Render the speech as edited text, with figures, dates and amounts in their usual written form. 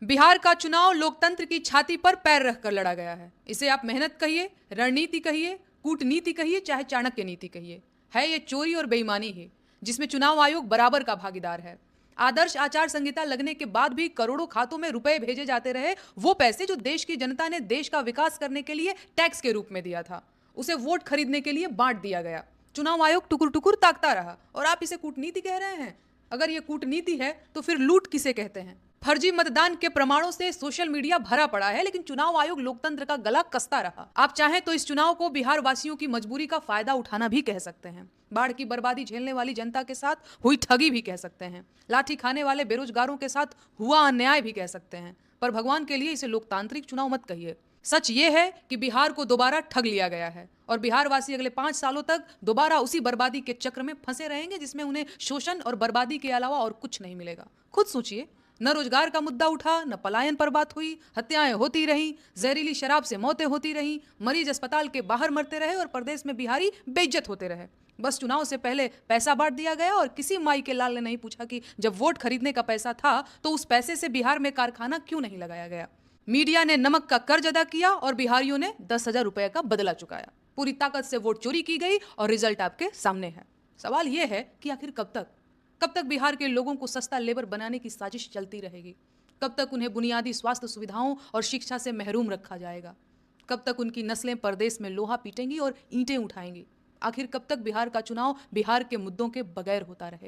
बिहार का चुनाव लोकतंत्र की छाती पर पैर रखकर लड़ा गया है। इसे आप मेहनत कहिए, रणनीति कहिए, कूटनीति कहिए, चाहे चाणक्य नीति कहिए, है ये चोरी और बेईमानी ही, जिसमें चुनाव आयोग बराबर का भागीदार है। आदर्श आचार संहिता लगने के बाद भी करोड़ों खातों में रुपए भेजे जाते रहे। वो पैसे जो देश की जनता ने देश का विकास करने के लिए टैक्स के रूप में दिया था, उसे वोट खरीदने के लिए बांट दिया गया। चुनाव आयोग टुकुर टुकुर ताकता रहा और आप इसे कूटनीति कह रहे हैं। अगर ये कूटनीति है तो फिर लूट किसे कहते हैं? फर्जी मतदान के प्रमाणों से सोशल मीडिया भरा पड़ा है, लेकिन चुनाव आयोग लोकतंत्र का गला कसता रहा। आप चाहें तो इस चुनाव को बिहार वासियों की मजबूरी का फायदा उठाना भी कह सकते हैं। बाढ़ की बर्बादी झेलने वाली जनता के साथ हुई ठगी भी कह सकते हैं। लाठी खाने वाले बेरोजगारों के साथ हुआ अन्याय भी कह सकते हैं। पर भगवान के लिए इसे लोकतांत्रिक चुनाव मत कहिए। सच ये है कि बिहार को दोबारा ठग लिया गया है और बिहार वासी अगले 5 सालों तक दोबारा उसी बर्बादी के चक्र में फंसे रहेंगे, जिसमें उन्हें शोषण और बर्बादी के अलावा और कुछ नहीं मिलेगा। खुद सोचिए, न रोजगार का मुद्दा उठा, न पलायन पर बात हुई, हत्याएं होती रहीं, जहरीली शराब से मौतें होती रहीं, मरीज अस्पताल के बाहर मरते रहे और प्रदेश में बिहारी बेइज्जत होते रहे। बस चुनाव से पहले पैसा बांट दिया गया और किसी माई के लाल ने नहीं पूछा कि जब वोट खरीदने का पैसा था तो उस पैसे से बिहार में कारखाना क्यों नहीं लगाया गया। मीडिया ने नमक का कर्ज अदा किया और बिहारियों ने 10,000 रुपए का बदला चुकाया। पूरी ताकत से वोट चोरी की गई और रिजल्ट आपके सामने है। सवाल यह है कि आखिर कब तक बिहार के लोगों को सस्ता लेबर बनाने की साजिश चलती रहेगी? कब तक उन्हें बुनियादी स्वास्थ्य सुविधाओं और शिक्षा से महरूम रखा जाएगा? कब तक उनकी नस्लें परदेश में लोहा पीटेंगी और ईंटें उठाएंगी? आखिर कब तक बिहार का चुनाव बिहार के मुद्दों के बगैर होता रहेगा?